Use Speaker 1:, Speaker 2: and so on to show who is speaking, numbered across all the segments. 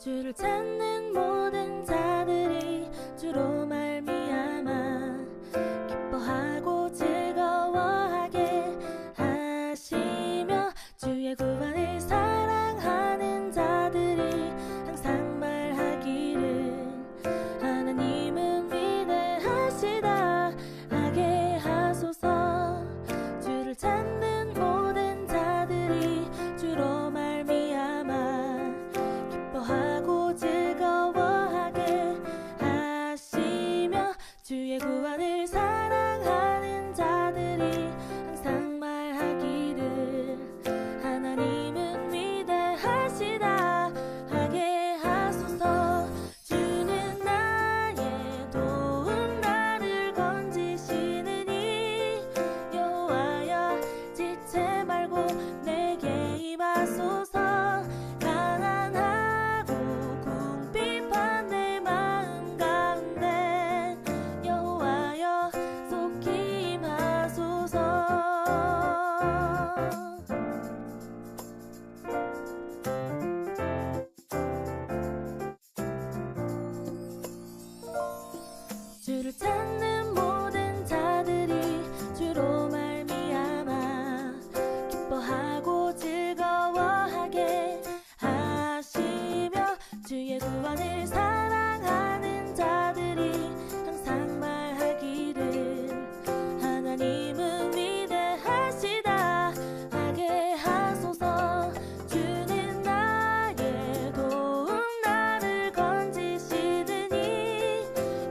Speaker 1: 주를 찾는 모든 자들이 주로 말미암아 기뻐하고 즐거워하게 하시며 주의 구원을 사랑하는 자들이 항상 말하기를 하나님은 위대하시다 하게 하소서. 주를 찾는 모든 자들이 주로 말미암아 기뻐하고 즐거워하게 하시며 주의 구원을 사랑하는 자들이 항상 말하기를 하나님은 위대하시다 하게 하소서. 주는 나의 도움 나를 건지시느니 여호와여 지체 말고 내게 임하소서. 가난하고 궁핍한 내 마음 가운데 여호와여 속히 임하소서. 주를 찾는 모든 자들이 주로 말미암아 기뻐하고 즐거워하게 하시며 주의 구원을 사랑하는 자들이 항상 말하기를 하나님은 위대하시다 하게 하소서. 주는 나의 도움 나를 건지시느니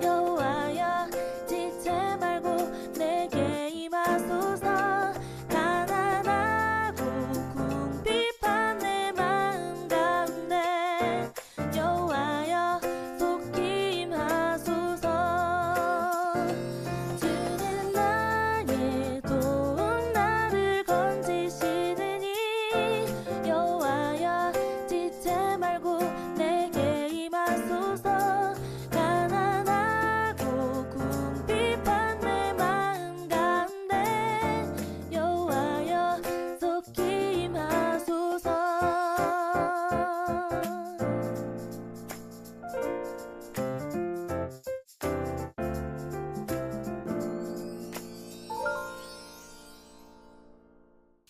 Speaker 1: 여호와여 지체 말고 내게 임하소서. 가난하고 궁핍한 내 마음 가운데 여호와여 속히 임하소서. 주는 나의 도움 나를 건지시느니 여호와여 지체 말고 내게 임하소서. 가난하고 궁핍한 내 마음 가운데 여호와여 속히 임하소서.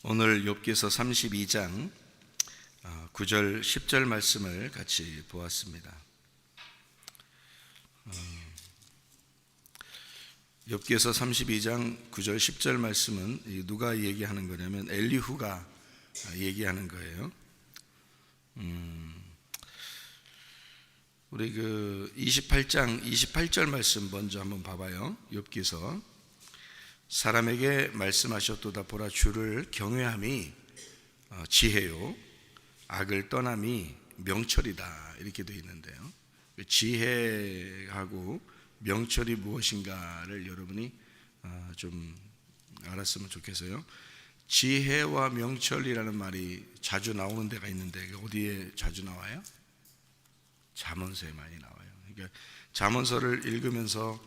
Speaker 2: 오늘 욥기서 32장 9절 10절 말씀을 같이 보았습니다. 욥기서 32장 9절 10절 말씀은 누가 얘기하는 거냐면 엘리후가 얘기하는 거예요. 우리 그 28장 28절 말씀 먼저 한번 봐봐요. 욥기서 사람에게 말씀하셨도다. 보라, 주를 경외함이 지혜요 악을 떠남이 명철이다, 이렇게 되어 있는데요. 지혜하고 명철이 무엇인가를 여러분이 좀 알았으면 좋겠어요. 지혜와 명철이라는 말이 자주 나오는 데가 있는데 어디에 자주 나와요? 잠언서에 많이 나와요. 그러니까 잠언서를 읽으면서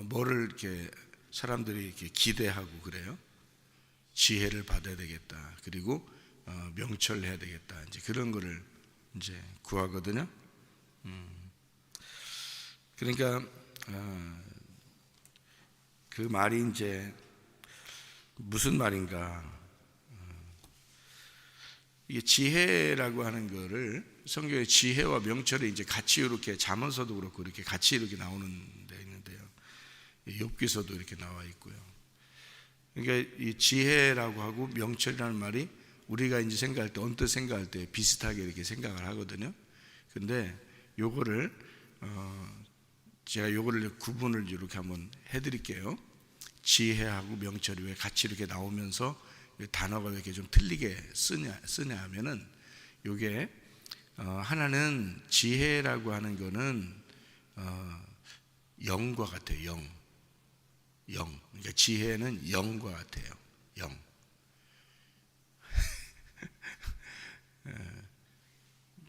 Speaker 2: 뭐를 이렇게 사람들이 이렇게 기대하고 그래요. 지혜를 받아야 되겠다. 그리고 명철해야 되겠다. 이제 그런 거를 이제 구하거든요. 그러니까 그 말이 이제 무슨 말인가? 이게 지혜라고 하는 거를 성경에 지혜와 명철이 이제 같이 이렇게 잠언서도 그렇고 이렇게 같이 이렇게 나오는 데 있는데요. 욥기서도 이렇게 나와 있고요. 그러니까 이 지혜라고 하고 명철이라는 말이 우리가 이제 생각할 때 언뜻 생각할 때 비슷하게 이렇게 생각을 하거든요. 근데 요거를 제가 요거를 구분을 이렇게 한번 해드릴게요. 지혜하고 명철이 왜 같이 이렇게 나오면서 단어가 왜 이렇게 좀 틀리게 쓰냐 하면은 요게 하나는 지혜라고 하는 거는 영과 같아요. 영. 그러니까 지혜는 영과 같아요. 영.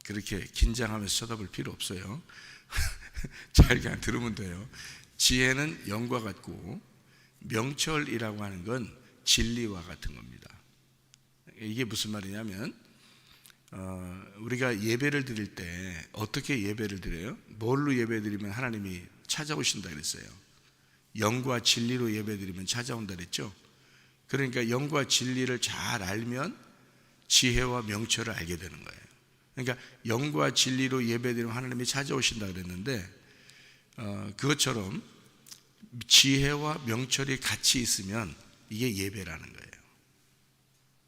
Speaker 2: 그렇게 긴장하면서 쳐다볼 필요 없어요. 잘 그냥 들으면 돼요. 지혜는 영과 같고 명철이라고 하는 건 진리와 같은 겁니다. 이게 무슨 말이냐면 우리가 예배를 드릴 때 어떻게 예배를 드려요? 뭘로 예배 드리면 하나님이 찾아오신다 그랬어요? 영과 진리로 예배 드리면 찾아온다 그랬죠? 그러니까 영과 진리를 잘 알면 지혜와 명철을 알게 되는 거예요. 그러니까 영과 진리로 예배 드리면 하나님이 찾아오신다 그랬는데 그것처럼 지혜와 명철이 같이 있으면 이게 예배라는 거예요.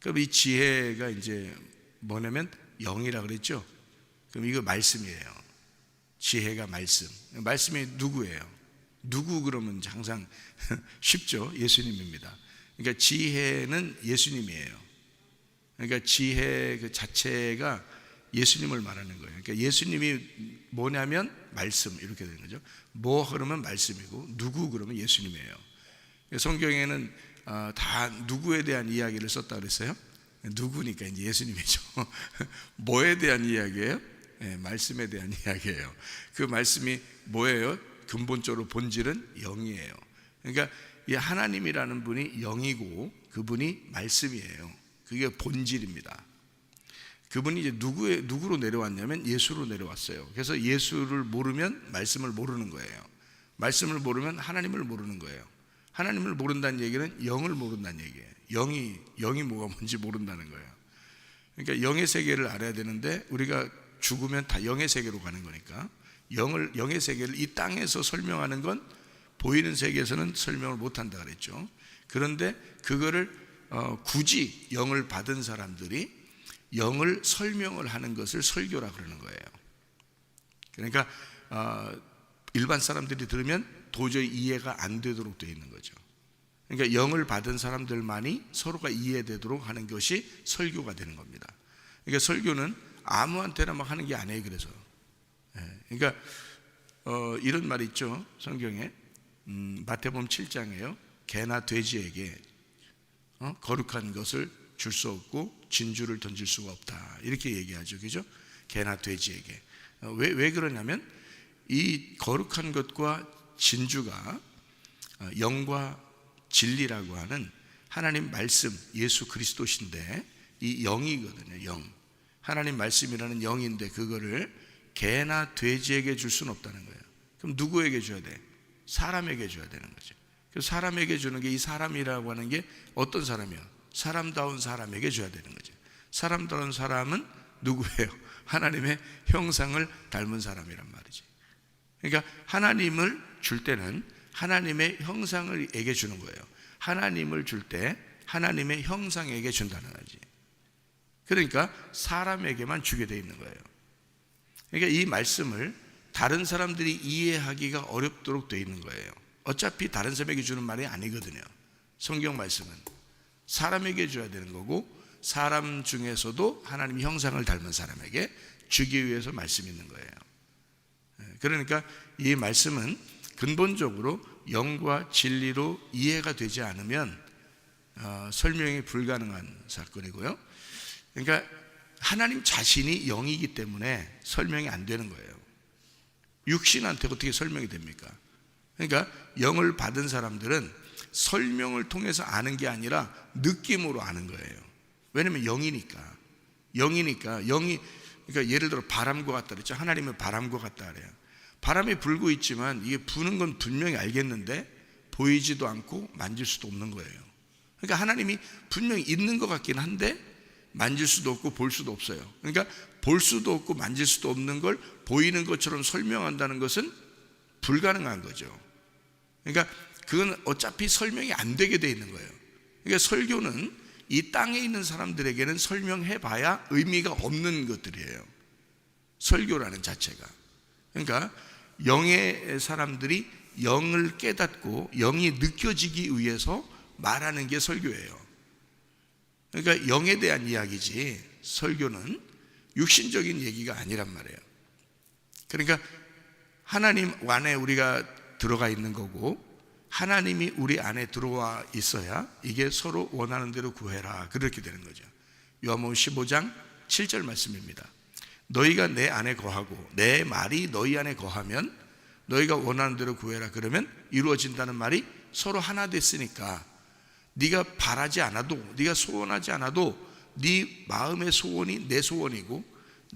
Speaker 2: 그럼 이 지혜가 이제 뭐냐면 영이라 그랬죠? 그럼 이거 말씀이에요. 지혜가 말씀. 말씀이 누구예요? 누구 그러면 항상 쉽죠? 예수님입니다. 그러니까 지혜는 예수님이에요. 그러니까 지혜 그 자체가 예수님을 말하는 거예요. 그러니까 예수님이 뭐냐면 말씀 이렇게 되는 거죠. 뭐 그러면 말씀이고 누구 그러면 예수님이에요. 성경에는 다 누구에 대한 이야기를 썼다 그랬어요? 누구니까 이제 예수님이죠. 뭐에 대한 이야기예요? 네, 말씀에 대한 이야기예요. 그 말씀이 뭐예요? 근본적으로 본질은 영이에요. 그러니까 이 하나님이라는 분이 영이고 그분이 말씀이에요. 그게 본질입니다. 그분이 이제 누구로 내려왔냐면 예수로 내려왔어요. 그래서 예수를 모르면 말씀을 모르는 거예요. 말씀을 모르면 하나님을 모르는 거예요. 하나님을 모른다는 얘기는 영을 모른다는 얘기예요. 영이 뭐가 뭔지 모른다는 거예요. 그러니까 영의 세계를 알아야 되는데 우리가 죽으면 다 영의 세계로 가는 거니까 영의 세계를 이 땅에서 설명하는 건 보이는 세계에서는 설명을 못한다 그랬죠. 그런데 그거를 굳이 영을 받은 사람들이 영을 설명을 하는 것을 설교라 그러는 거예요. 그러니까 일반 사람들이 들으면 도저히 이해가 안 되도록 되어 있는 거죠. 그러니까 영을 받은 사람들만이 서로가 이해되도록 하는 것이 설교가 되는 겁니다. 그러니까 설교는 아무한테나 막 하는 게 아니에요. 그래서 그러니까 이런 말이 있죠. 성경에 마태복음 7장에요. 개나 돼지에게 거룩한 것을 줄 수 없고 진주를 던질 수가 없다 이렇게 얘기하죠. 그죠? 개나 돼지에게 왜 그러냐면 이 거룩한 것과 진주가 영과 진리라고 하는 하나님 말씀 예수 그리스도신데 이 영이거든요. 영 하나님 말씀이라는 영인데 그거를 개나 돼지에게 줄 수는 없다는 거예요. 그럼 누구에게 줘야 돼? 사람에게 줘야 되는 거죠. 그래서 사람에게 주는 게 이 사람이라고 하는 게 어떤 사람이요? 사람다운 사람에게 줘야 되는 거죠. 사람다운 사람은 누구예요? 하나님의 형상을 닮은 사람이란 말이지. 그러니까 하나님을 줄 때는 하나님의 형상에게 주는 거예요. 하나님을 줄 때 하나님의 형상에게 준다는 거지. 그러니까 사람에게만 주게 돼 있는 거예요. 그러니까 이 말씀을 다른 사람들이 이해하기가 어렵도록 돼 있는 거예요. 어차피 다른 사람에게 주는 말이 아니거든요. 성경 말씀은 사람에게 줘야 되는 거고 사람 중에서도 하나님 형상을 닮은 사람에게 주기 위해서 말씀이 있는 거예요. 그러니까 이 말씀은 근본적으로 영과 진리로 이해가 되지 않으면 설명이 불가능한 사건이고요. 그러니까 하나님 자신이 영이기 때문에 설명이 안 되는 거예요. 육신한테 어떻게 설명이 됩니까? 그러니까 영을 받은 사람들은 설명을 통해서 아는 게 아니라 느낌으로 아는 거예요. 왜냐하면 영이니까 그러니까 예를 들어 바람과 같다 그랬죠. 하나님은 바람과 같다 그래요. 바람이 불고 있지만 이게 부는 건 분명히 알겠는데 보이지도 않고 만질 수도 없는 거예요. 그러니까 하나님이 분명히 있는 것 같긴 한데 만질 수도 없고 볼 수도 없어요. 그러니까 볼 수도 없고 만질 수도 없는 걸 보이는 것처럼 설명한다는 것은 불가능한 거죠. 그러니까 그건 어차피 설명이 안 되게 돼 있는 거예요. 그러니까 설교는 이 땅에 있는 사람들에게는 설명해 봐야 의미가 없는 것들이에요. 설교라는 자체가. 그러니까 영의 사람들이 영을 깨닫고 영이 느껴지기 위해서 말하는 게 설교예요. 그러니까 영에 대한 이야기지 설교는 육신적인 얘기가 아니란 말이에요. 그러니까 하나님 안에 우리가 들어가 있는 거고 하나님이 우리 안에 들어와 있어야 이게 서로 원하는 대로 구해라 그렇게 되는 거죠. 요한복음 15장 7절 말씀입니다. 너희가 내 안에 거하고 내 말이 너희 안에 거하면 너희가 원하는 대로 구해라 그러면 이루어진다는 말이 서로 하나 됐으니까 네가 바라지 않아도 네가 소원하지 않아도 네 마음의 소원이 내 소원이고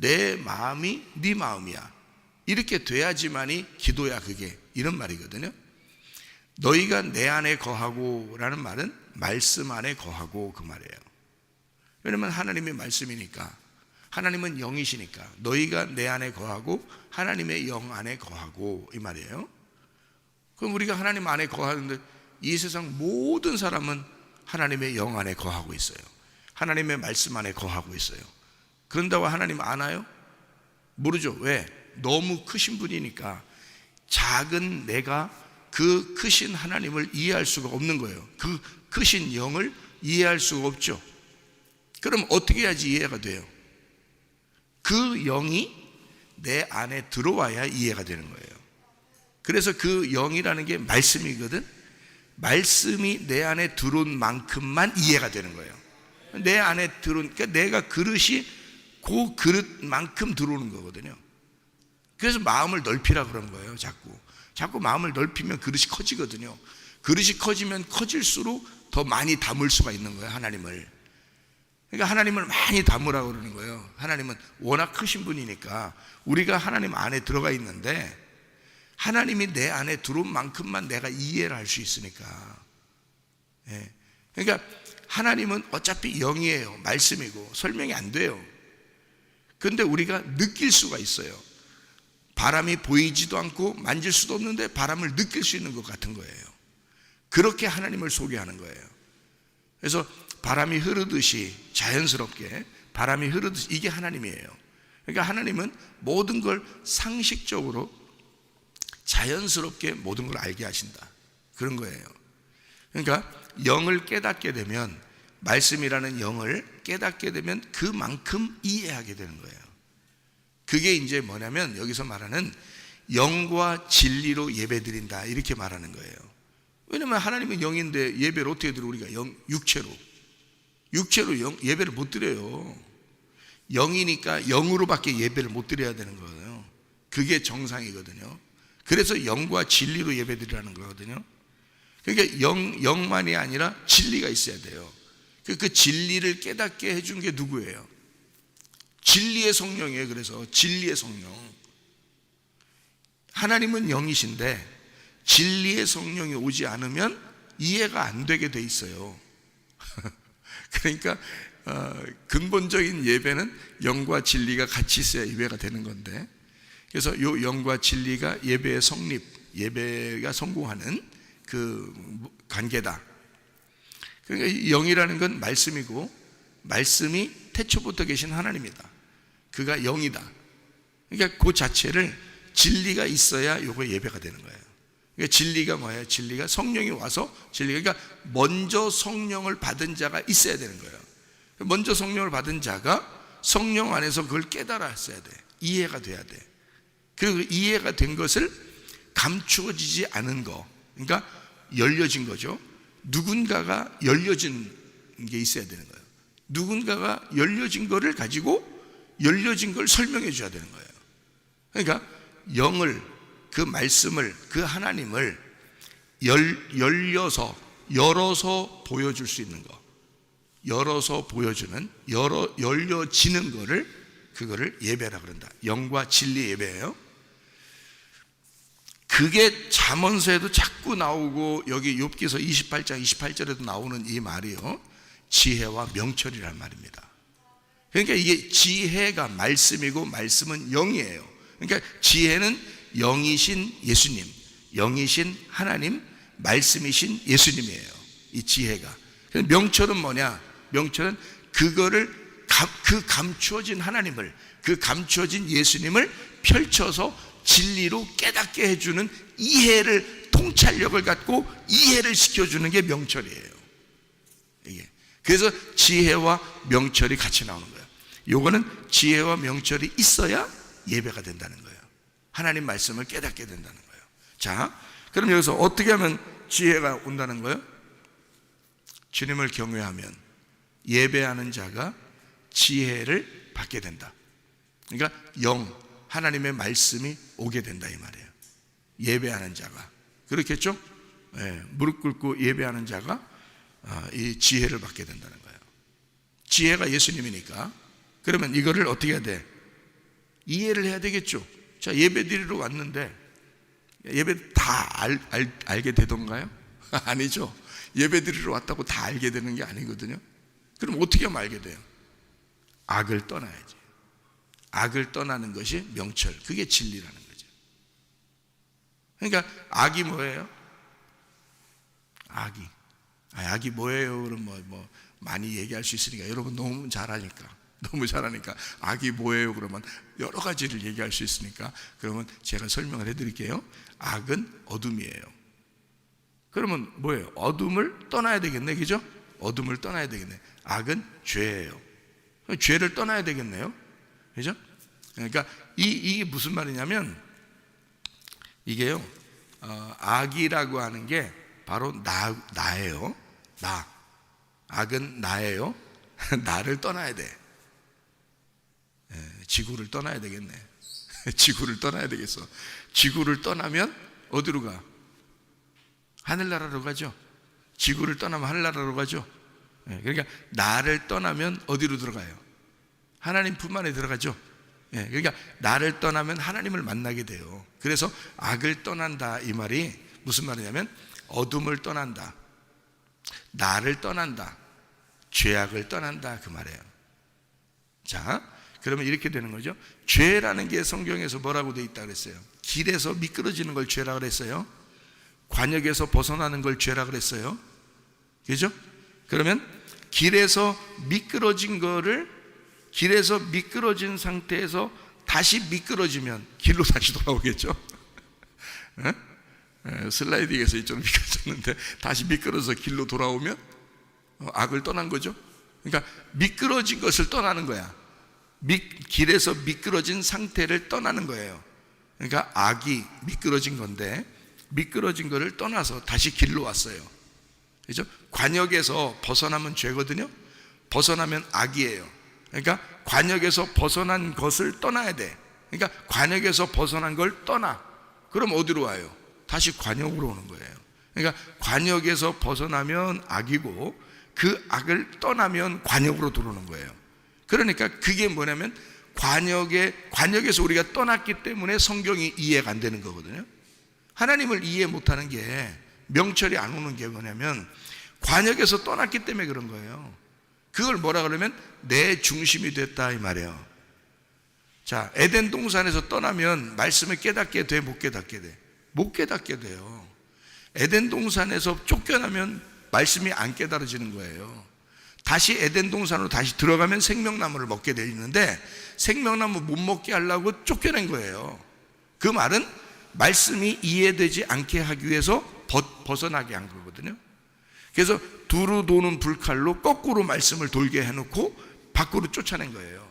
Speaker 2: 내 마음이 네 마음이야. 이렇게 돼야지만이 기도야. 그게 이런 말이거든요. 너희가 내 안에 거하고 라는 말은 말씀 안에 거하고 그 말이에요. 왜냐면 하나님의 말씀이니까, 하나님은 영이시니까 너희가 내 안에 거하고 하나님의 영 안에 거하고 이 말이에요. 그럼 우리가 하나님 안에 거하는데 이 세상 모든 사람은 하나님의 영 안에 거하고 있어요. 하나님의 말씀 안에 거하고 있어요. 그런다고 하나님 아나요? 모르죠. 왜? 너무 크신 분이니까. 작은 내가 그 크신 하나님을 이해할 수가 없는 거예요. 그 크신 영을 이해할 수가 없죠. 그럼 어떻게 해야지 이해가 돼요? 그 영이 내 안에 들어와야 이해가 되는 거예요. 그래서 그 영이라는 게 말씀이거든. 말씀이 내 안에 들어온 만큼만 이해가 되는 거예요. 내 안에 들어온, 그러니까 내가 그릇이 그 그릇만큼 들어오는 거거든요. 그래서 마음을 넓히라 그런 거예요. 자꾸 마음을 넓히면 그릇이 커지거든요. 그릇이 커지면 커질수록 더 많이 담을 수가 있는 거예요. 하나님을. 그러니까 하나님을 많이 담으라고 그러는 거예요. 하나님은 워낙 크신 분이니까 우리가 하나님 안에 들어가 있는데 하나님이 내 안에 들어온 만큼만 내가 이해를 할 수 있으니까. 그러니까 하나님은 어차피 영이에요. 말씀이고 설명이 안 돼요. 그런데 우리가 느낄 수가 있어요. 바람이 보이지도 않고 만질 수도 없는데 바람을 느낄 수 있는 것 같은 거예요. 그렇게 하나님을 소개하는 거예요. 그래서 바람이 흐르듯이, 자연스럽게 바람이 흐르듯이, 이게 하나님이에요. 그러니까 하나님은 모든 걸 상식적으로 자연스럽게 모든 걸 알게 하신다, 그런 거예요. 그러니까 영을 깨닫게 되면, 말씀이라는 영을 깨닫게 되면 그만큼 이해하게 되는 거예요. 그게 이제 뭐냐면 여기서 말하는 영과 진리로 예배드린다, 이렇게 말하는 거예요. 왜냐면 하나님은 영인데 예배를 어떻게 드려? 우리가 육체로 예배를 못 드려요. 영이니까 영으로밖에 예배를 못 드려야 되는 거예요. 그게 정상이거든요. 그래서 영과 진리로 예배드리라는 거거든요. 그러니까 영만이 아니라 진리가 있어야 돼요. 그 진리를 깨닫게 해준 게 누구예요? 진리의 성령이에요. 그래서 진리의 성령, 하나님은 영이신데 진리의 성령이 오지 않으면 이해가 안 되게 돼 있어요. 그러니까 근본적인 예배는 영과 진리가 같이 있어야 예배가 되는 건데, 그래서 이 영과 진리가 예배의 성립, 예배가 성공하는 그 관계다. 그러니까 영이라는 건 말씀이고, 말씀이 태초부터 계신 하나님이다. 그가 영이다. 그러니까 그 자체를 진리가 있어야 요거 예배가 되는 거예요. 그러니까 진리가 뭐예요? 진리가 성령이 와서, 진리가 그러니까 먼저 성령을 받은 자가 있어야 되는 거예요. 먼저 성령을 받은 자가 성령 안에서 그걸 깨달았어야 돼. 이해가 돼야 돼. 그리고 이해가 된 것을 감추어지지 않은 거, 그러니까 열려진 거죠. 누군가가 열려진 게 있어야 되는 거예요. 누군가가 열려진 거를 가지고 열려진 걸 설명해 줘야 되는 거예요. 그러니까 영을, 그 말씀을, 그 하나님을 열어서 보여줄 수 있는 거, 열어서 보여주는, 열려지는 거를, 그거를 예배라 그런다. 영과 진리 예배예요. 그게 잠언서에도 자꾸 나오고, 여기 욥기서 28장 28절에도 나오는 이 말이요, 지혜와 명철이란 말입니다. 그러니까 이게 지혜가 말씀이고 말씀은 영이에요. 그러니까 지혜는 영이신 예수님, 영이신 하나님, 말씀이신 예수님이에요. 이 지혜가. 명철은 뭐냐? 명철은 그거를 그 감추어진 하나님을, 그 감추어진 예수님을 펼쳐서 진리로 깨닫게 해주는 이해를, 통찰력을 갖고 이해를 시켜주는 게 명철이에요. 이게. 그래서 지혜와 명철이 같이 나오는 거예요. 요거는 지혜와 명철이 있어야 예배가 된다는 거예요. 하나님 말씀을 깨닫게 된다는 거예요. 자, 그럼 여기서 어떻게 하면 지혜가 온다는 거예요? 주님을 경외하면 예배하는 자가 지혜를 받게 된다. 그러니까 하나님의 말씀이 오게 된다, 이 말이에요. 예배하는 자가. 그렇겠죠? 네, 무릎 꿇고 예배하는 자가 이 지혜를 받게 된다는 거예요. 지혜가 예수님이니까. 그러면 이거를 어떻게 해야 돼? 이해를 해야 되겠죠. 자, 예배 드리러 왔는데 예배 다 알게 되던가요? 아니죠. 예배 드리러 왔다고 다 알게 되는 게 아니거든요. 그럼 어떻게 하면 알게 돼요? 악을 떠나야지. 악을 떠나는 것이 명철, 그게 진리라는 거죠. 그러니까 악이 뭐예요? 악이 뭐예요? 그럼 뭐 많이 얘기할 수 있으니까 여러분 너무 잘하니까 악이 뭐예요? 그러면 여러 가지를 얘기할 수 있으니까 그러면 제가 설명을 해드릴게요. 악은 어둠이에요. 그러면 뭐예요? 어둠을 떠나야 되겠네, 그죠? 어둠을 떠나야 되겠네. 악은 죄예요. 죄를 떠나야 되겠네요, 그죠? 그러니까 이게 무슨 말이냐면 이게요, 악이라고 하는 게 바로 나예요. 악은 나예요. 나를 떠나야 돼. 지구를 떠나야 되겠네. 지구를 떠나야 되겠어. 지구를 떠나면 어디로 가? 하늘나라로 가죠. 지구를 떠나면 하늘나라로 가죠. 그러니까 나를 떠나면 어디로 들어가요? 하나님 품 안에 들어가죠. 그러니까 나를 떠나면 하나님을 만나게 돼요. 그래서 악을 떠난다, 이 말이 무슨 말이냐면 어둠을 떠난다, 나를 떠난다, 죄악을 떠난다, 그 말이에요. 자, 그러면 이렇게 되는 거죠. 죄라는 게 성경에서 뭐라고 돼 있다 그랬어요? 길에서 미끄러지는 걸 죄라 그랬어요. 관역에서 벗어나는 걸 죄라 그랬어요. 그죠? 그러면 길에서 미끄러진 상태에서 다시 미끄러지면 길로 다시 돌아오겠죠. 슬라이딩에서 이쪽으로 미끄러졌는데 다시 미끄러져서 길로 돌아오면 악을 떠난 거죠. 그러니까 미끄러진 것을 떠나는 거야. 길에서 미끄러진 상태를 떠나는 거예요. 그러니까 악이 미끄러진 건데 미끄러진 거를 떠나서 다시 길로 왔어요. 그죠? 관역에서 벗어나면 죄거든요. 벗어나면 악이에요. 그러니까 관역에서 벗어난 것을 떠나야 돼. 그러니까 관역에서 벗어난 걸 떠나. 그럼 어디로 와요? 다시 관역으로 오는 거예요. 그러니까 관역에서 벗어나면 악이고 그 악을 떠나면 관역으로 들어오는 거예요. 그러니까 그게 뭐냐면 관역에서 우리가 떠났기 때문에 성경이 이해가 안 되는 거거든요. 하나님을 이해 못하는 게, 명철이 안 오는 게 뭐냐면 관역에서 떠났기 때문에 그런 거예요. 그걸 뭐라 그러면 내 중심이 됐다, 이 말이에요. 자, 에덴 동산에서 떠나면 말씀을 깨닫게 돼, 못 깨닫게 돼? 못 깨닫게 돼요. 에덴 동산에서 쫓겨나면 말씀이 안 깨달아지는 거예요. 다시 에덴 동산으로 다시 들어가면 생명나무를 먹게 돼 있는데 생명나무 못 먹게 하려고 쫓겨낸 거예요. 그 말은 말씀이 이해되지 않게 하기 위해서 벗어나게 한 거거든요. 그래서 두루 도는 불칼로 거꾸로 말씀을 돌게 해놓고 밖으로 쫓아낸 거예요.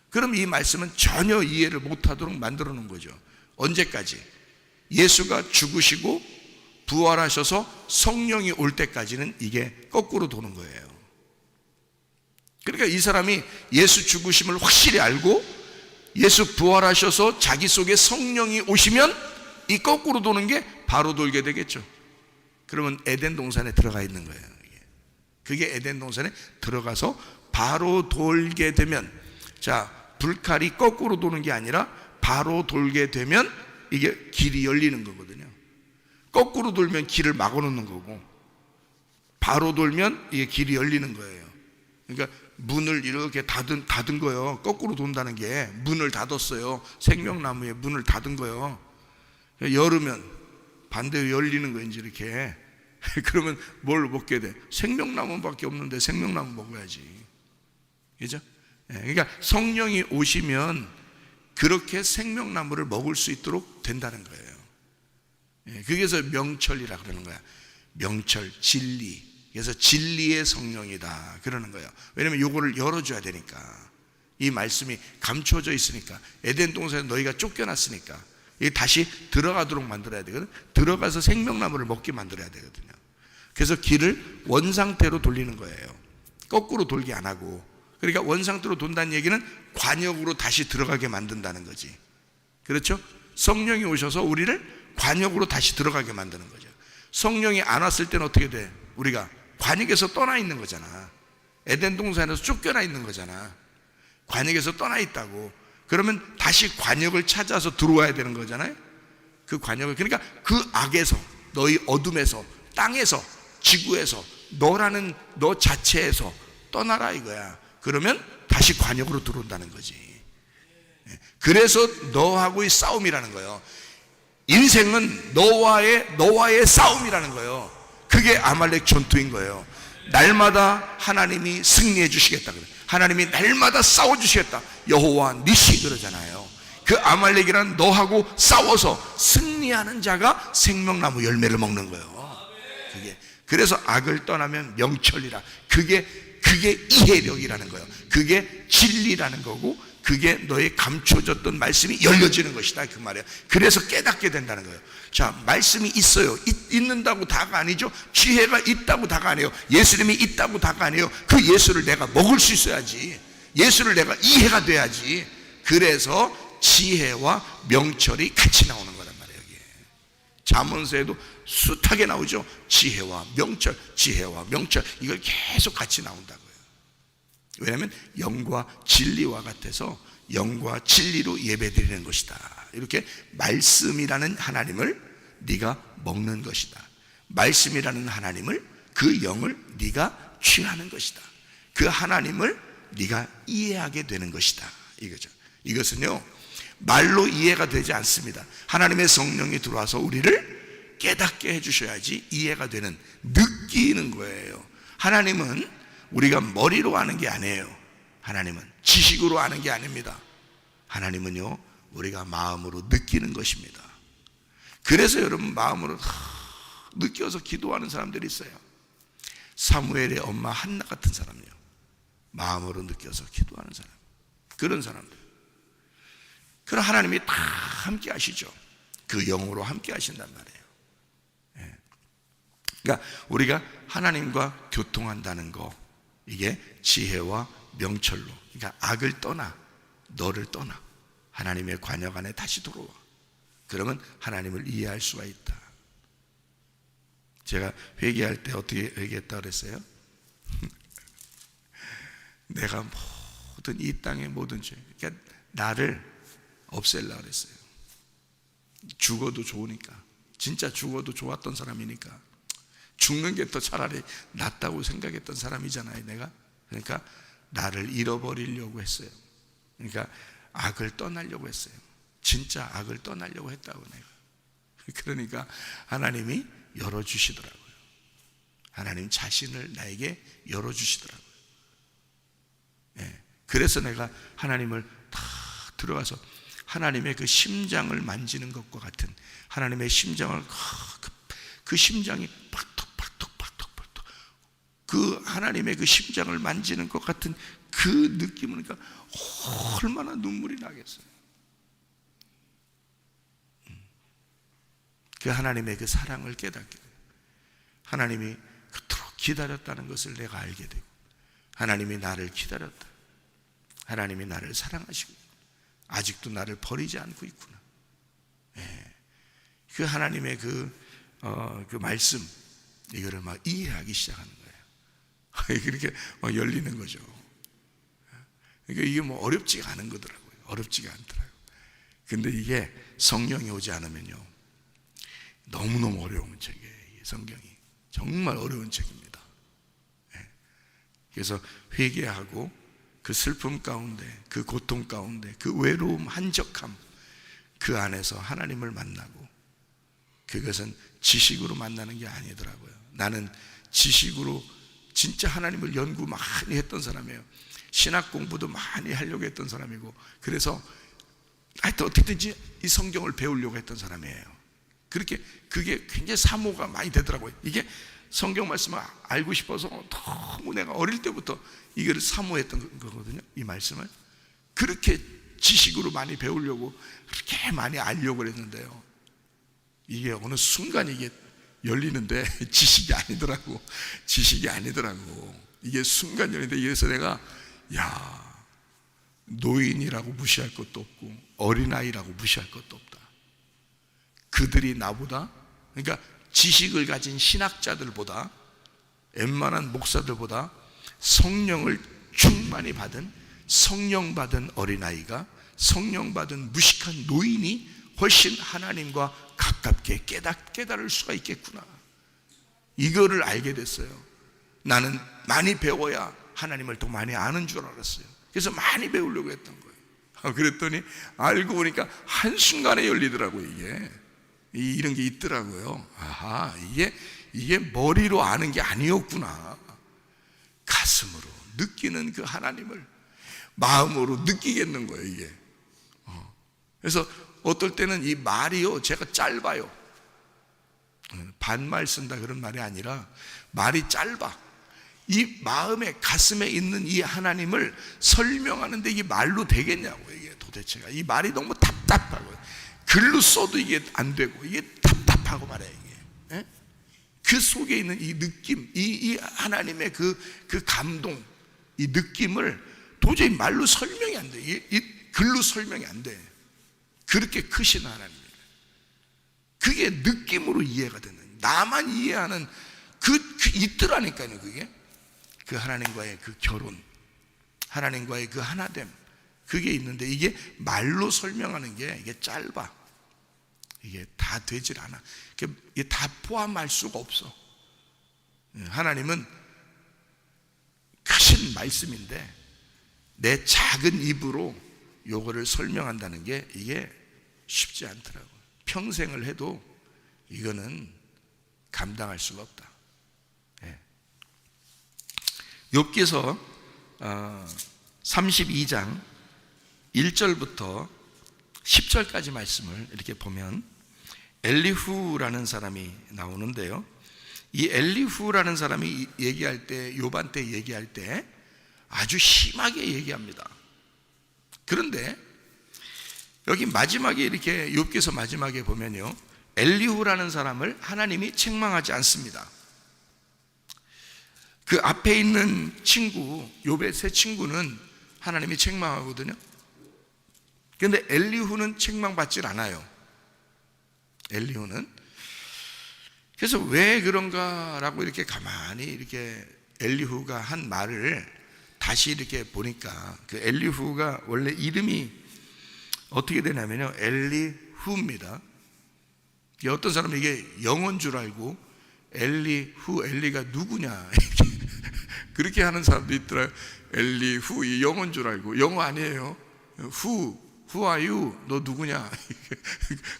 Speaker 2: 그럼 이 말씀은 전혀 이해를 못하도록 만들어 놓은 거죠. 언제까지? 예수가 죽으시고 부활하셔서 성령이 올 때까지는 이게 거꾸로 도는 거예요. 그러니까 이 사람이 예수 죽으심을 확실히 알고 예수 부활하셔서 자기 속에 성령이 오시면 이 거꾸로 도는 게 바로 돌게 되겠죠. 그러면 에덴 동산에 들어가 있는 거예요. 그게 에덴 동산에 들어가서 바로 돌게 되면, 자, 불칼이 거꾸로 도는 게 아니라 바로 돌게 되면 이게 길이 열리는 거거든요. 거꾸로 돌면 길을 막아놓는 거고 바로 돌면 이게 길이 열리는 거예요. 그러니까 문을 이렇게 닫은 거예요. 거꾸로 돈다는 게 문을 닫았어요. 생명나무에 문을 닫은 거예요. 열으면 반대로 열리는 거예요. 이제 이렇게. 그러면 뭘 먹게 돼? 생명나무밖에 없는데 생명나무 먹어야지. 그죠? 그러니까 성령이 오시면 그렇게 생명나무를 먹을 수 있도록 된다는 거예요. 그래서 명철이라 그러는 거야. 명철, 진리. 그래서 진리의 성령이다 그러는 거예요. 왜냐하면 요거를 열어줘야 되니까. 이 말씀이 감춰져 있으니까. 에덴 동산에 너희가 쫓겨났으니까 이게 다시 들어가도록 만들어야 되거든. 들어가서 생명나무를 먹게 만들어야 되거든요. 그래서 길을 원상태로 돌리는 거예요. 거꾸로 돌게 안 하고. 그러니까 원상태로 돈다는 얘기는 관역으로 다시 들어가게 만든다는 거지. 그렇죠? 성령이 오셔서 우리를 관역으로 다시 들어가게 만드는 거죠. 성령이 안 왔을 때는 어떻게 돼? 우리가 관역에서 떠나 있는 거잖아. 에덴 동산에서 쫓겨나 있는 거잖아. 관역에서 떠나 있다고. 그러면 다시 관역을 찾아서 들어와야 되는 거잖아요. 그 관역을, 그러니까 그 악에서, 너희 어둠에서, 땅에서, 지구에서, 너라는 너 자체에서 떠나라 이거야. 그러면 다시 관역으로 들어온다는 거지. 그래서 너하고의 싸움이라는 거예요. 인생은 너와의 싸움이라는 거예요. 그게 아말렉 전투인 거예요. 날마다 하나님이 승리해 주시겠다 그래. 하나님이 날마다 싸워 주시겠다. 여호와 니시 그러잖아요. 그 아말렉이란 너하고 싸워서 승리하는 자가 생명나무 열매를 먹는 거예요. 그게 그래서 악을 떠나면 명철이라. 그게 이해력이라는 거예요. 그게 진리라는 거고, 그게 너의 감춰졌던 말씀이 열려지는 것이다 그 말이에요. 그래서 깨닫게 된다는 거예요. 자, 말씀이 있어요. 있는다고 다가 아니죠. 지혜가 있다고 다가 아니에요. 예수님이 있다고 다가 아니에요. 그 예수를 내가 먹을 수 있어야지. 예수를 내가 이해가 돼야지. 그래서 지혜와 명철이 같이 나오는 거란 말이에요. 여기에 잠언서에도 숱하게 나오죠. 지혜와 명철, 지혜와 명철, 이걸 계속 같이 나온다고요. 왜냐하면 영과 진리와 같아서 영과 진리로 예배드리는 것이다. 이렇게 말씀이라는 하나님을 네가 먹는 것이다. 말씀이라는 하나님을, 그 영을 네가 취하는 것이다. 그 하나님을 네가 이해하게 되는 것이다 이거죠. 이것은요 말로 이해가 되지 않습니다. 하나님의 성령이 들어와서 우리를 깨닫게 해주셔야지 이해가 되는, 느끼는 거예요. 하나님은 우리가 머리로 아는 게 아니에요. 하나님은 지식으로 아는 게 아닙니다. 하나님은요 우리가 마음으로 느끼는 것입니다. 그래서 여러분 마음으로 느껴서 기도하는 사람들이 있어요. 사무엘의 엄마 한나 같은 사람이요, 마음으로 느껴서 기도하는 사람, 그런 사람들. 그럼 하나님이 다 함께 하시죠. 그 영으로 함께 하신단 말이에요. 그러니까 우리가 하나님과 교통한다는 거, 이게 지혜와 명철로, 그러니까 악을 떠나, 너를 떠나 하나님의 관역 안에 다시 들어와. 그러면 하나님을 이해할 수가 있다. 제가 회개할 때 어떻게 회개했다 그랬어요? 내가 모든 이 땅의 모든 죄, 그러니까 나를 없애려고 그랬어요. 죽어도 좋으니까, 진짜 죽어도 좋았던 사람이니까, 죽는 게 더 차라리 낫다고 생각했던 사람이잖아요 내가. 그러니까 나를 잃어버리려고 했어요. 그러니까 악을 떠나려고 했어요. 진짜 악을 떠나려고 했다고 내가. 그러니까 하나님이 열어주시더라고요. 하나님 자신을 나에게 열어주시더라고요. 그래서 내가 하나님을 다 들어가서 하나님의 그 심장을 만지는 것과 같은, 하나님의 심장을, 그 심장이 팍톡팍톡팍톡팍톡, 그 하나님의 그 심장을 만지는 것 같은 그 느낌을, 그러니까 얼마나 눈물이 나겠어요. 그 하나님의 그 사랑을 깨닫게 돼요. 하나님이 그토록 기다렸다는 것을 내가 알게 되고, 하나님이 나를 기다렸다, 하나님이 나를 사랑하시고 아직도 나를 버리지 않고 있구나. 그 하나님의 그 말씀, 이거를 막 이해하기 시작하는 거예요. 그렇게 막 열리는 거죠. 그러니까 이게 뭐 어렵지가 않은 거더라고요. 어렵지가 않더라고요. 근데 이게 성령이 오지 않으면요 너무너무 어려운 책이에요. 성경이 정말 어려운 책입니다. 그래서 회개하고 그 슬픔 가운데, 그 고통 가운데, 그 외로움, 한적함, 그 안에서 하나님을 만나고, 그것은 지식으로 만나는 게 아니더라고요. 나는 지식으로 진짜 하나님을 연구 많이 했던 사람이에요. 신학 공부도 많이 하려고 했던 사람이고, 그래서 하여튼 어떻게든지 이 성경을 배우려고 했던 사람이에요. 그렇게 그게 굉장히 사모가 많이 되더라고요. 이게 성경 말씀을 알고 싶어서 너무 내가 어릴 때부터 이거를 사모했던 거거든요. 이 말씀을 그렇게 지식으로 많이 배우려고 그렇게 많이 알려고 했는데요, 이게 어느 순간 이게 열리는데 지식이 아니더라고. 지식이 아니더라고. 이게 순간 열리는데, 그래서 내가 노인이라고 무시할 것도 없고 어린아이라고 무시할 것도 없다. 그들이 나보다, 그러니까 지식을 가진 신학자들보다, 웬만한 목사들보다 성령을 충만히 받은, 성령 받은 어린아이가 성령 받은 무식한 노인이 훨씬 하나님과 가깝게 깨달을 수가 있겠구나. 이거를 알게 됐어요. 나는 많이 배워야 하나님을 더 많이 아는 줄 알았어요. 그래서 많이 배우려고 했던 거예요. 그랬더니 알고 보니까 한순간에 열리더라고요. 이게 이런 게 있더라고요. 아하, 이게 머리로 아는 게 아니었구나. 가슴으로 느끼는 그 하나님을 마음으로 느끼겠는 거예요. 이게 그래서 어떨 때는 이 말이요, 제가 짧아요. 반말 쓴다 그런 말이 아니라 말이 짧아. 이 마음에 가슴에 있는 이 하나님을 설명하는데 이게 말로 되겠냐고. 이게 도대체가 이 말이 너무 답답하고 글로 써도 이게 안 되고 이게 답답하고 말이야. 이게 그 속에 있는 이 느낌, 이 하나님의 그 감동, 이 느낌을 도저히 말로 설명이 안 돼. 이 글로 설명이 안 돼. 그렇게 크신 하나님이에요. 그게 느낌으로 이해가 되는, 나만 이해하는 있더라니까요. 그게 그 하나님과의 그 결혼, 하나님과의 그 하나됨, 그게 있는데 이게 말로 설명하는 게 이게 짧아. 이게 다 되질 않아. 이게 다 포함할 수가 없어. 하나님은 크신 말씀인데 내 작은 입으로 요거를 설명한다는 게 이게 쉽지 않더라고요. 평생을 해도 이거는 감당할 수가 없다. 욥기서 32장 1절부터 10절까지 말씀을 이렇게 보면 엘리후라는 사람이 나오는데요. 이 엘리후라는 사람이 얘기할 때, 욥한테 얘기할 때 아주 심하게 얘기합니다. 그런데 여기 마지막에 이렇게 욥기서 마지막에 보면요, 엘리후라는 사람을 하나님이 책망하지 않습니다. 그 앞에 있는 친구, 욥의 세 친구는 하나님이 책망하거든요. 그런데 엘리후는 책망받질 않아요. 엘리후는. 그래서 왜 그런가라고 이렇게 가만히 이렇게 엘리후가 한 말을 다시 이렇게 보니까 그 엘리후가 원래 이름이 어떻게 되냐면요, 엘리후입니다. 어떤 사람은 이게 영어인 줄 알고 엘리후, 엘리가 누구냐 그렇게 하는 사람도 있더라고요. 엘리후, 이 영어인 줄 알고. 영어 아니에요. who are you? 너 누구냐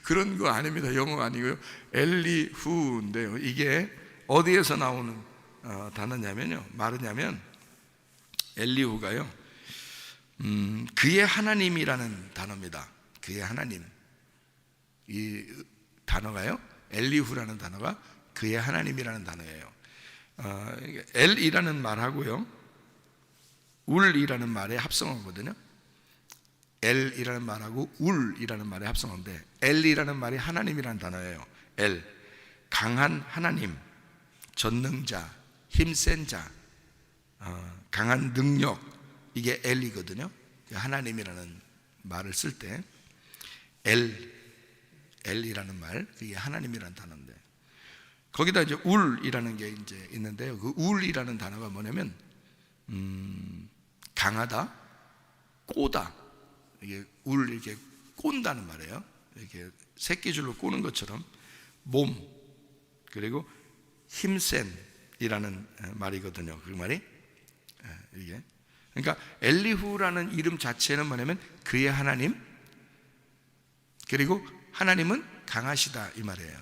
Speaker 2: 그런 거 아닙니다. 영어 아니고요. 엘리후인데요, 이게 어디에서 나오는 단어냐면요, 말하냐면 엘리후가요, 그의 하나님이라는 단어입니다. 그의 하나님. 이 단어가요, 엘리후라는 단어가 그의 하나님이라는 단어예요. 엘이라는 말하고요, 울이라는 말의 합성어거든요. 엘이라는 말하고 울이라는 말의 합성어인데, 엘이라는 말이 하나님이라는 단어예요. 엘, 강한 하나님, 전능자, 힘센 자, 강한 능력, 이게 엘이거든요. 하나님이라는 말을 쓸 때 엘이라는 말, 그게 하나님이라는 단어인데, 거기다 이제 울이라는 게 이제 있는데요. 그 울이라는 단어가 뭐냐면 강하다, 꼬다. 이게 울 이렇게 꼰다는 말이에요. 이렇게 새끼줄로 꼬는 것처럼 몸, 그리고 힘센이라는 말이거든요. 그 말이 이게. 그러니까 엘리후라는 이름 자체는 뭐냐면 그의 하나님, 그리고 하나님은 강하시다 이 말이에요.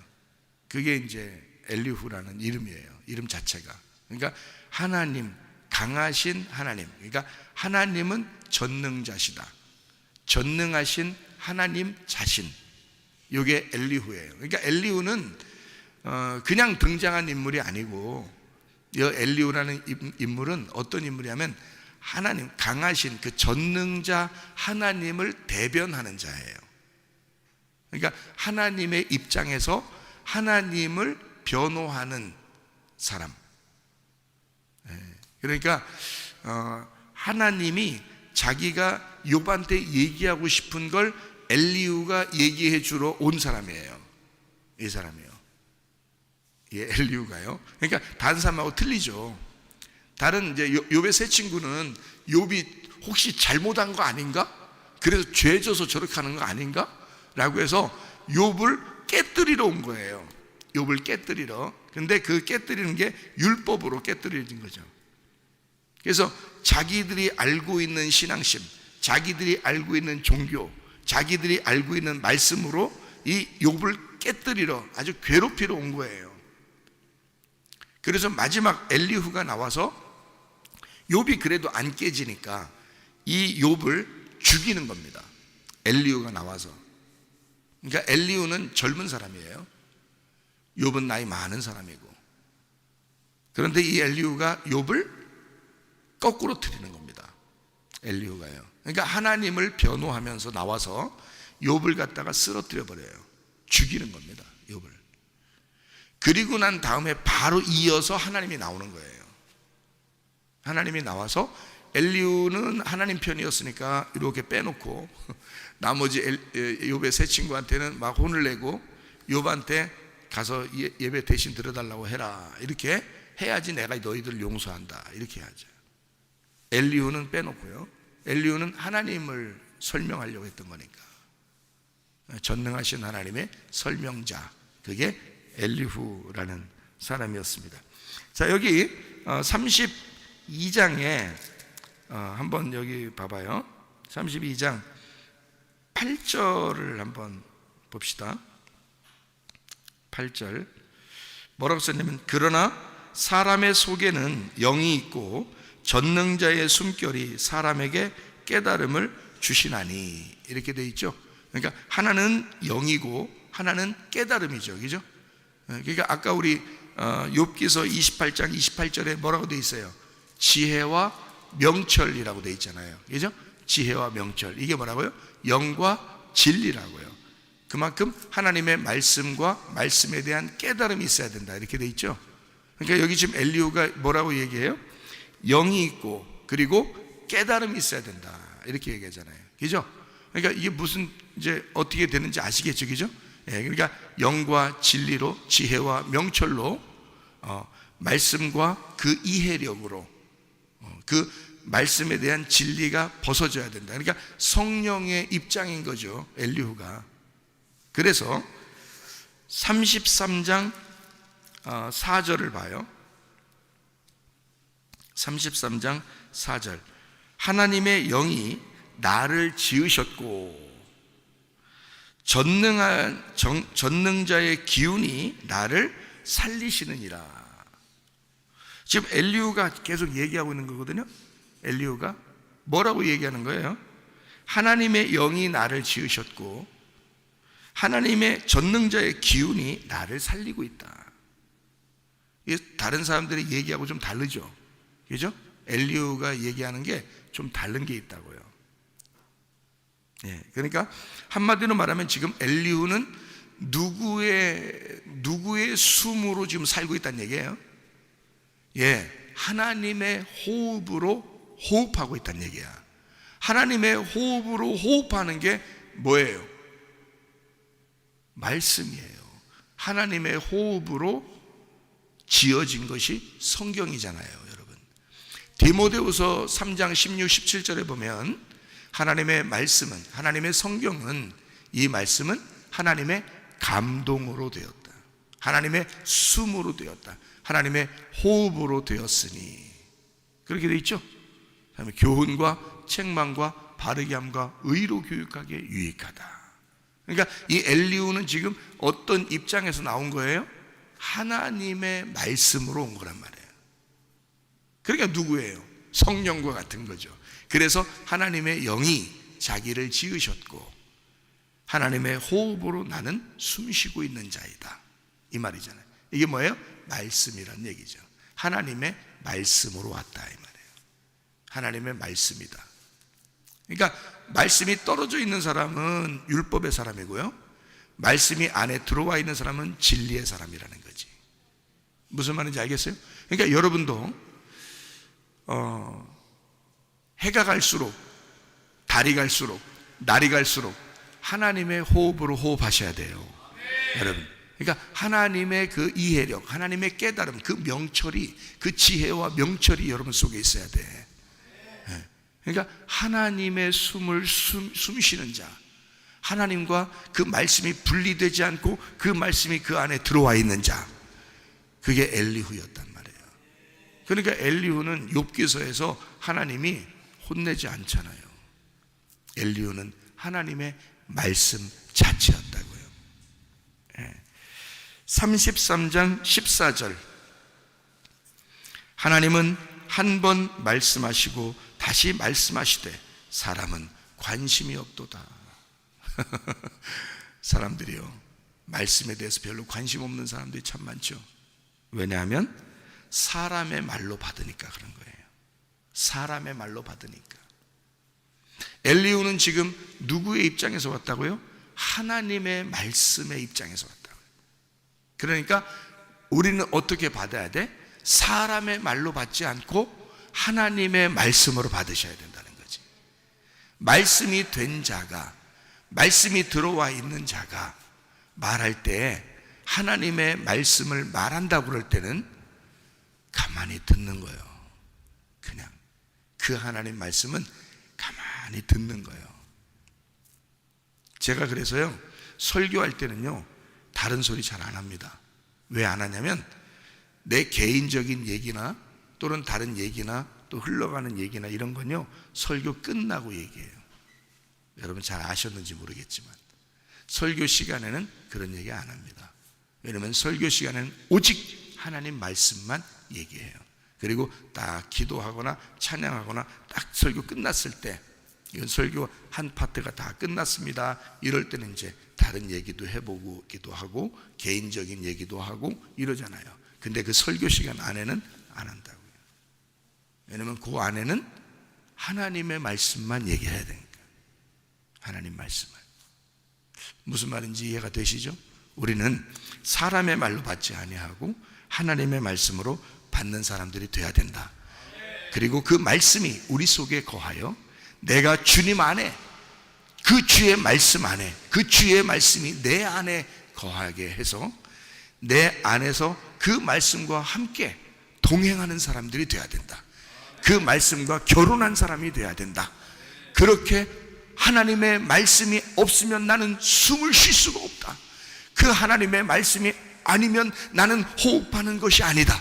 Speaker 2: 그게 이제 엘리후라는 이름이에요. 이름 자체가. 그러니까 하나님, 강하신 하나님. 그러니까 하나님은 전능자시다. 전능하신 하나님 자신. 이게 엘리후예요. 그러니까 엘리후는 그냥 등장한 인물이 아니고, 이 엘리후라는 인물은 어떤 인물이냐면 하나님, 강하신 그 전능자 하나님을 대변하는 자예요. 그러니까 하나님의 입장에서 하나님을 변호하는 사람. 그러니까 하나님이 자기가 욥한테 얘기하고 싶은 걸 엘리후가 얘기해 주러 온 사람이에요. 이 사람이요. 이 엘리후가요. 그러니까 다른 사람하고 틀리죠. 다른 이제 욥의 세 친구는 욥이 혹시 잘못한 거 아닌가? 그래서 죄져서 저렇게 하는 거 아닌가? 라고 해서 욥을 깨뜨리러 온 거예요. 욥을 깨뜨리러. 근데 그 깨뜨리는 게 율법으로 깨뜨려진 거죠. 그래서 자기들이 알고 있는 신앙심, 자기들이 알고 있는 종교, 자기들이 알고 있는 말씀으로 이 욥을 깨뜨리러, 아주 괴롭히러 온 거예요. 그래서 마지막 엘리후가 나와서 욥이 그래도 안 깨지니까 이 욥을 죽이는 겁니다. 엘리후가 나와서. 그러니까 엘리후는 젊은 사람이에요. 욥은 나이 많은 사람이고. 그런데 이 엘리후가 욥을 거꾸로 트리는 겁니다. 엘리후가요. 그러니까 하나님을 변호하면서 나와서 욥을 갖다가 쓰러뜨려 버려요. 죽이는 겁니다. 욥을. 그리고 난 다음에 바로 이어서 하나님이 나오는 거예요. 하나님이 나와서 엘리후는 하나님 편이었으니까 이렇게 빼놓고 나머지 욥의 세 친구한테는 막 혼을 내고 욥한테 가서 예배 대신 드려달라고 해라. 이렇게 해야지 내가 너희들 용서한다. 이렇게 하죠. 엘리후는 빼놓고요. 엘리후는 하나님을 설명하려고 했던 거니까. 전능하신 하나님의 설명자. 그게 엘리후라는 사람이었습니다. 자, 여기 32장에 한번 여기 봐봐요. 32장 8절을 한번 봅시다. 8절 뭐라고 썼냐면, 그러나 사람의 속에는 영이 있고 전능자의 숨결이 사람에게 깨달음을 주시나니, 이렇게 돼 있죠. 그러니까 하나는 영이고 하나는 깨달음이죠. 그죠? 그러니까 아까 우리 욥기서 28장 28절에 뭐라고 돼 있어요? 지혜와 명철이라고 돼 있잖아요. 그죠? 지혜와 명철. 이게 뭐라고요? 영과 진리라고요. 그만큼 하나님의 말씀과 말씀에 대한 깨달음이 있어야 된다. 이렇게 돼 있죠. 그러니까 여기 지금 엘리후가 뭐라고 얘기해요? 영이 있고 그리고 깨달음이 있어야 된다. 이렇게 얘기하잖아요. 그죠? 그러니까 이게 무슨 이제 어떻게 되는지 아시겠죠? 그죠? 예, 그러니까 영과 진리로, 지혜와 명철로, 말씀과 그 이해력으로, 그 말씀에 대한 진리가 벗어져야 된다. 그러니까 성령의 입장인 거죠, 엘리후가. 그래서 33장 4절을 봐요. 33장 4절. 하나님의 영이 나를 지으셨고 전능자의 기운이 나를 살리시느니라. 지금 엘리후가 계속 얘기하고 있는 거거든요. 엘리후가 뭐라고 얘기하는 거예요? 하나님의 영이 나를 지으셨고 하나님의 전능자의 기운이 나를 살리고 있다. 다른 사람들이 얘기하고 좀 다르죠. 그죠? 엘리후가 얘기하는 게 좀 다른 게 있다고요. 예, 그러니까 한마디로 말하면 지금 엘리후는 누구의 숨으로 지금 살고 있다는 얘기예요. 예, 하나님의 호흡으로 호흡하고 있다는 얘기야. 하나님의 호흡으로 호흡하는 게 뭐예요? 말씀이에요. 하나님의 호흡으로 지어진 것이 성경이잖아요, 여러분. 디모데후서 3장 16, 17절에 보면 하나님의 말씀은, 하나님의 성경은, 이 말씀은 하나님의 감동으로 되었다. 하나님의 숨으로 되었다. 하나님의 호흡으로 되었으니, 그렇게 돼 있죠. 그다음에 교훈과 책망과 바르게 함과 의로 교육하기에 유익하다. 그러니까 이 엘리후는 지금 어떤 입장에서 나온 거예요? 하나님의 말씀으로 온 거란 말이에요. 그러니까 누구예요? 성령과 같은 거죠. 그래서 하나님의 영이 자기를 지으셨고 하나님의 호흡으로 나는 숨쉬고 있는 자이다, 이 말이잖아요. 이게 뭐예요? 말씀이란 얘기죠. 하나님의 말씀으로 왔다, 이 말이에요. 하나님의 말씀이다. 그러니까 말씀이 떨어져 있는 사람은 율법의 사람이고요, 말씀이 안에 들어와 있는 사람은 진리의 사람이라는 거지. 무슨 말인지 알겠어요? 그러니까 여러분도 해가 갈수록, 달이 갈수록, 날이 갈수록 하나님의 호흡으로 호흡하셔야 돼요, 여러분. 그러니까 하나님의 그 이해력, 하나님의 깨달음, 그 명철이, 그 지혜와 명철이 여러분 속에 있어야 돼. 그러니까 하나님의 숨을 숨쉬는 자, 하나님과 그 말씀이 분리되지 않고 그 말씀이 그 안에 들어와 있는 자, 그게 엘리후였단 말이에요. 그러니까 엘리후는 욥기서에서 하나님이 혼내지 않잖아요. 엘리후는 하나님의 말씀 자체였다고요. 33장 14절, 하나님은 한 번 말씀하시고 다시 말씀하시되 사람은 관심이 없도다. 사람들이요, 말씀에 대해서 별로 관심 없는 사람들이 참 많죠. 왜냐하면 사람의 말로 받으니까 그런 거예요. 사람의 말로 받으니까. 엘리후는 지금 누구의 입장에서 왔다고요? 하나님의 말씀의 입장에서 왔다고요. 그러니까 우리는 어떻게 받아야 돼? 사람의 말로 받지 않고 하나님의 말씀으로 받으셔야 된다는 거지. 말씀이 된 자가, 말씀이 들어와 있는 자가 말할 때, 하나님의 말씀을 말한다고 그럴 때는 가만히 듣는 거예요. 그냥 그 하나님 말씀은 가만히 듣는 거예요. 제가 그래서요, 설교할 때는요 다른 소리 잘 안 합니다. 왜 안 하냐면 내 개인적인 얘기나 또는 다른 얘기나 또 흘러가는 얘기나 이런 건요 설교 끝나고 얘기해요. 여러분 잘 아셨는지 모르겠지만 설교 시간에는 그런 얘기 안 합니다. 왜냐하면 설교 시간에는 오직 하나님 말씀만 얘기해요. 그리고 딱 기도하거나 찬양하거나 딱 설교 끝났을 때, 이건 설교 한 파트가 다 끝났습니다, 이럴 때는 이제 다른 얘기도 해보기도 하고 개인적인 얘기도 하고 이러잖아요. 근데 그 설교 시간 안에는 안 한다고요. 왜냐하면 그 안에는 하나님의 말씀만 얘기해야 되니까. 하나님 말씀을. 무슨 말인지 이해가 되시죠? 우리는 사람의 말로 받지 아니하고 하나님의 말씀으로 받는 사람들이 돼야 된다. 그리고 그 말씀이 우리 속에 거하여 내가 주님 안에, 그 주의 말씀 안에, 그 주의 말씀이 내 안에 거하게 해서 내 안에서 그 말씀과 함께 동행하는 사람들이 돼야 된다. 그 말씀과 결혼한 사람이 돼야 된다. 그렇게 하나님의 말씀이 없으면 나는 숨을 쉴 수가 없다. 그 하나님의 말씀이 아니면 나는 호흡하는 것이 아니다.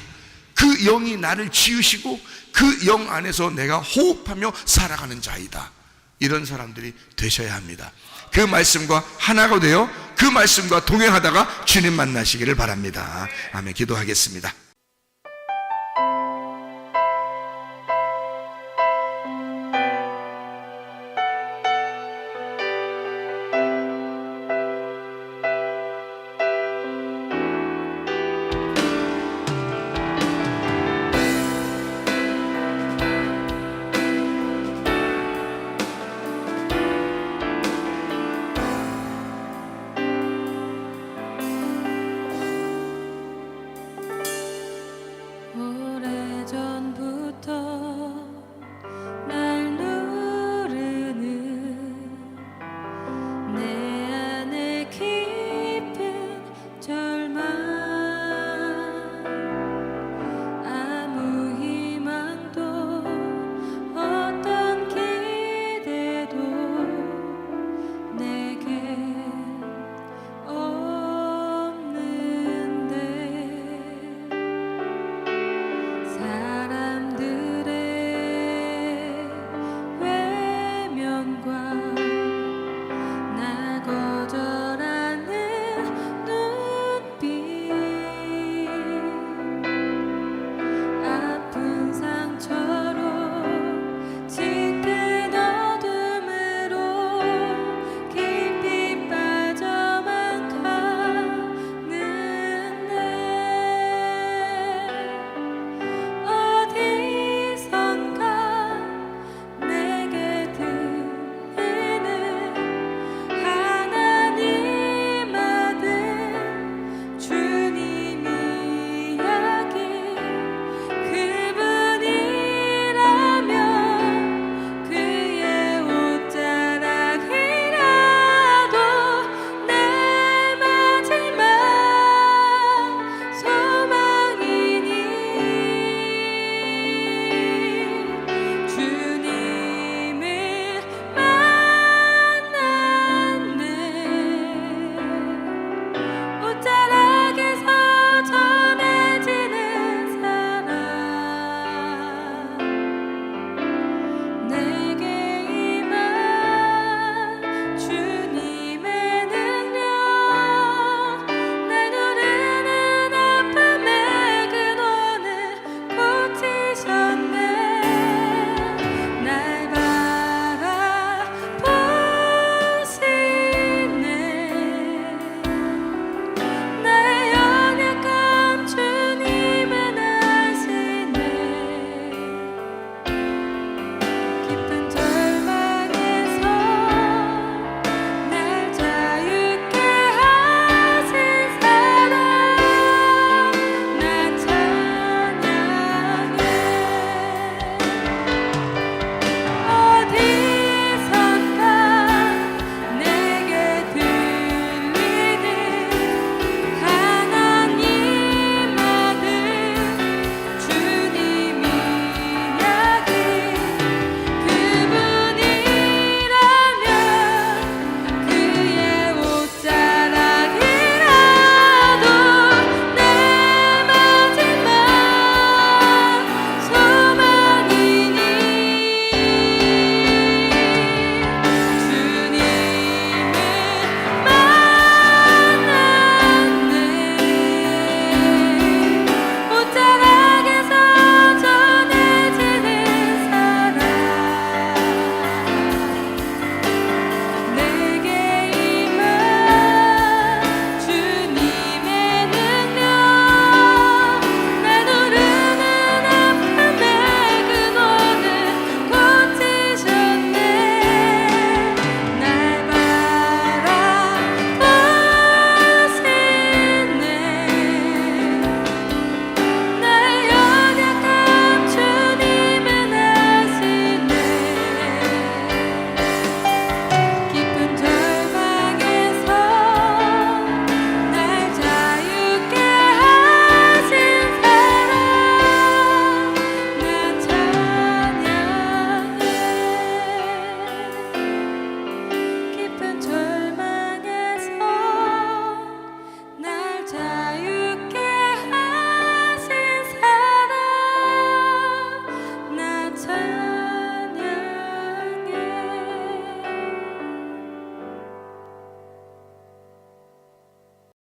Speaker 2: 그 영이 나를 지으시고 그 영 안에서 내가 호흡하며 살아가는 자이다. 이런 사람들이 되셔야 합니다. 그 말씀과 하나가 되어 그 말씀과 동행하다가 주님 만나시기를 바랍니다. 아멘. 기도하겠습니다.